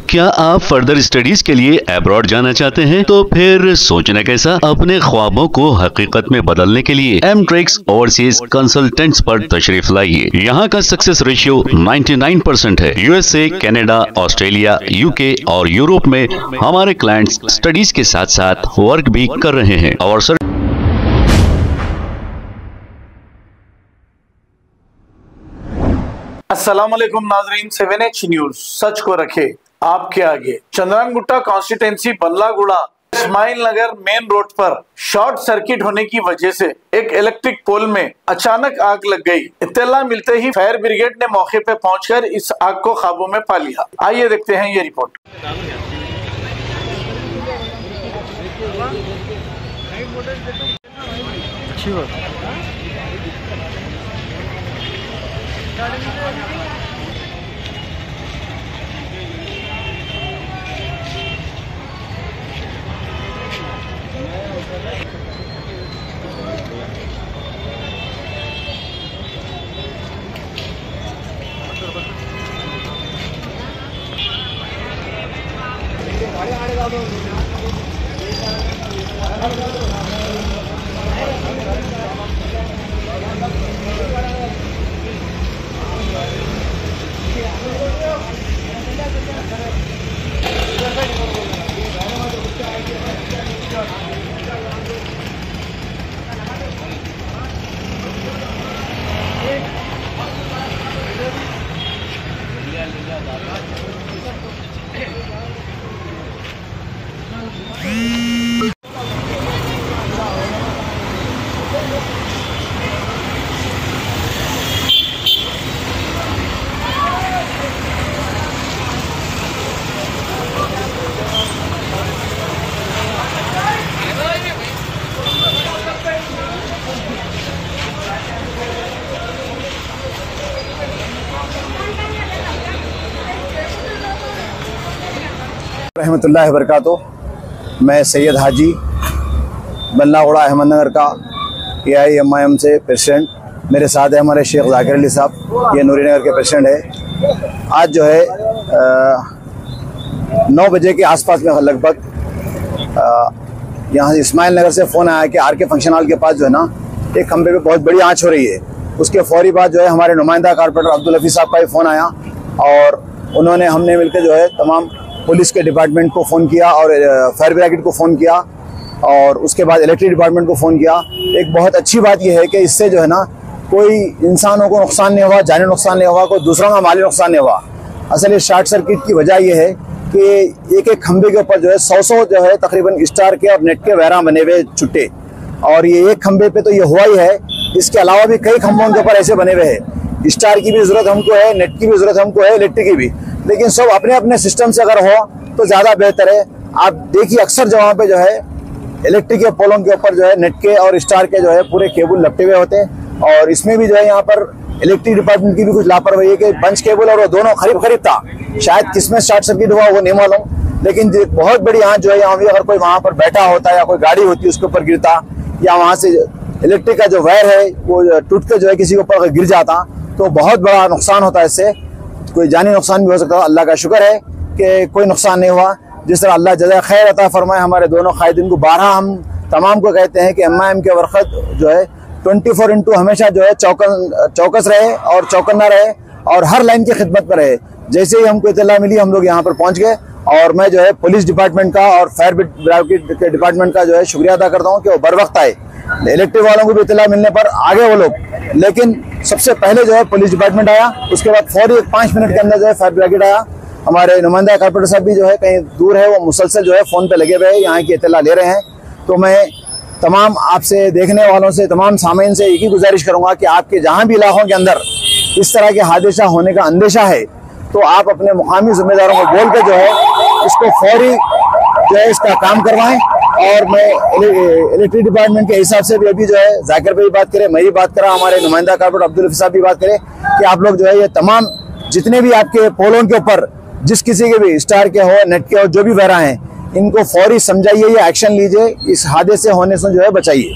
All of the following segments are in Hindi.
क्या आप फर्दर स्टडीज के लिए अब्रॉड जाना चाहते हैं? तो फिर सोचना कैसा, अपने ख्वाबों को हकीकत में बदलने के लिए एमट्रिक्स ओवरसीज कंसल्टेंट्स पर तशरीफ लाइए। यहाँ का सक्सेस रेशियो 99% है। यूएसए, कनाडा, ऑस्ट्रेलिया, यूके और यूरोप में हमारे क्लाइंट्स स्टडीज के साथ साथ वर्क भी कर रहे हैं और सर अस्सलाम वालेकुम नाजरीन, 7H न्यूज सच को रखे आपके आगे। चंद्रानगुट्टा कॉन्स्टिट्यूंसी बल्लागुड़ा इस्माइल नगर मेन रोड पर शॉर्ट सर्किट होने की वजह से एक इलेक्ट्रिक पोल में अचानक आग लग गई। इत्तला मिलते ही फायर ब्रिगेड ने मौके पे पहुंचकर इस आग को काबू में पा लिया। आइए देखते हैं ये रिपोर्ट। अच्छी बात। रहमतुल्लाहि वबरकातुहू। मैं सैयद हाजी बल्लागुड़ा अहमदनगर का AIMIM से प्रेसिडेंट। मेरे साथ है हमारे शेख जाकिर अली साहब, ये नूरी नगर के प्रेसिडेंट है। आज जो है 9 बजे के आसपास में लगभग यहाँ इस्माइल नगर से फ़ोन आया कि RK फंक्शन हॉल के पास जो है ना एक खंबे पे बहुत बड़ी आँच हो रही है। उसके फौरी बाद जो है हमारे नुमाइंदा कारपोरेटर अब्दुल हफीज़ साहब का भी फ़ोन आया और हमने मिलकर जो है तमाम पुलिस के डिपार्टमेंट को फ़ोन किया और फायर ब्रिगेड को फ़ोन किया और उसके बाद इलेक्ट्रिक डिपार्टमेंट को फ़ोन किया। एक बहुत अच्छी बात यह है कि इससे जो है ना कोई इंसानों को नुकसान नहीं हुआ, जानी नुकसान नहीं हुआ, कोई दूसरों का माली नुकसान नहीं हुआ। असल ये शॉर्ट सर्किट की वजह यह है कि एक खंबे के ऊपर जो है 100 जो है तकरीबन स्टार के और नेट के वैरा बने हुए छुट्टे, और ये एक खंबे पे तो ये हुआ ही है। इसके अलावा भी कई खंभों के ऊपर ऐसे बने हुए हैं। स्टार की भी ज़रूरत हमको है, नेट की भी ज़रूरत हमको है, इलेक्ट्रिक की भी, लेकिन सब अपने अपने सिस्टम से अगर हो तो ज़्यादा बेहतर है। आप देखिए अक्सर जगहों पे जो है इलेक्ट्रिक के पोलों के ऊपर जो है नेट के और स्टार के जो है पूरे केबल लपटे हुए होते हैं, और इसमें भी जो है यहाँ पर इलेक्ट्रिक डिपार्टमेंट की भी कुछ लापरवाही है कि बंच केबल और वो दोनों करीब था। शायद किसमें शॉर्ट सर्किट हुआ वो नहीं मालूम, लेकिन बहुत बड़ी आँच जो है यहाँ भी अगर कोई वहाँ पर बैठा होता या कोई गाड़ी होती उसके ऊपर गिरता या वहाँ से इलेक्ट्रिक का जो वायर है वो टूट के जो है किसी के ऊपर गिर जाता तो बहुत बड़ा नुकसान होता है। इससे कोई जानी नुकसान भी हो सकता है। अल्लाह का शुक्र है कि कोई नुकसान नहीं हुआ। जिस तरह अल्लाह जज़ा खैर अता फरमाए हमारे दोनों कायदीन को। 12 हम तमाम को कहते हैं कि MIM के वर्कत जो है 24x हमेशा जो है चौकस रहे और चौकन्ना रहे और हर लाइन की खिदमत पर रहे। जैसे ही हमको इत्तला मिली हम लोग यहाँ पर पहुँच गए, और मैं जो है पुलिस डिपार्टमेंट का और फायर ब्रिगेड के डिपार्टमेंट का जो है शुक्रिया अदा करता हूँ कि वो बर वक्त आए। इलेक्ट्रिक वालों को भी इत्तला मिलने पर आगे वो लोग, लेकिन सबसे पहले जो है पुलिस डिपार्टमेंट आया, उसके बाद फौरी 5 मिनट के अंदर जो है फायर ब्रिगेड आया। हमारे नुमाइंदा कारपोरेटर साहब भी जो है कहीं दूर है, वो मुसलसल जो है फ़ोन पे लगे हुए हैं, यहाँ की इत्तला ले रहे हैं। तो मैं तमाम आपसे देखने वालों से, तमाम सामीन से एक ही गुजारिश करूँगा कि आपके जहाँ भी इलाकों के अंदर इस तरह के हादसा होने का अंदेशा है तो आप अपने मुकामी जिम्मेदारों को बोल के जो है इसको फौरी जो है इसका काम करवाएं। और मैं इलेक्ट्रिक डिपार्टमेंट के हिसाब से भी अभी जो है जाकिर भाई बात करें, मैं भी बात करा, हमारे नुमाइंदा कारपोरेटर अब्दुल हफीज़ साहब भी बात करें कि आप लोग जो है ये तमाम जितने भी आपके पोलों के ऊपर जिस किसी के भी स्टार के हो, नेट के हो, जो भी वैरा हैं, इनको फौरी समझाइए या एक्शन लीजिए, इस हादसे होने से जो है बचाइए।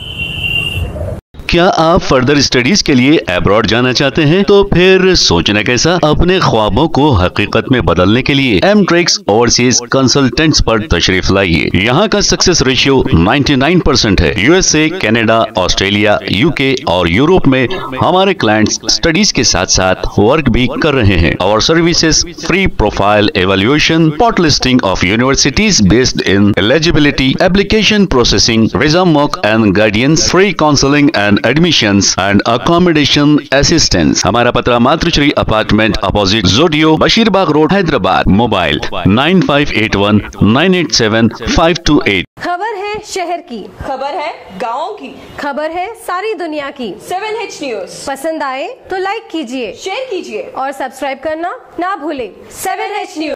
क्या आप फर्दर स्टडीज के लिए अब्रॉड जाना चाहते हैं? तो फिर सोचना कैसा? अपने ख्वाबों को हकीकत में बदलने के लिए एमट्रिक्स ओवरसीज कंसल्टेंट्स पर तशरीफ लाइए। यहाँ का सक्सेस रेशियो 99% है। यूएसए, कनाडा, ऑस्ट्रेलिया, यूके और यूरोप में हमारे क्लाइंट्स स्टडीज के साथ साथ वर्क भी कर रहे हैं। और services free profile evaluation, spot listing of universities based in eligibility, application processing, visa mock and guidance, free counselling and admissions and accommodation assistance. हमारा पता मातृश्री अपार्टमेंट अपोजिट जोडियो, बशीरबाग रोड, हैदराबाद। मोबाइल 9581987528। खबर है शहर की, खबर है गाँव की, खबर है सारी दुनिया की। 7H न्यूज पसंद आए तो लाइक कीजिए, शेयर कीजिए और सब्सक्राइब करना ना भूलें। 7H news.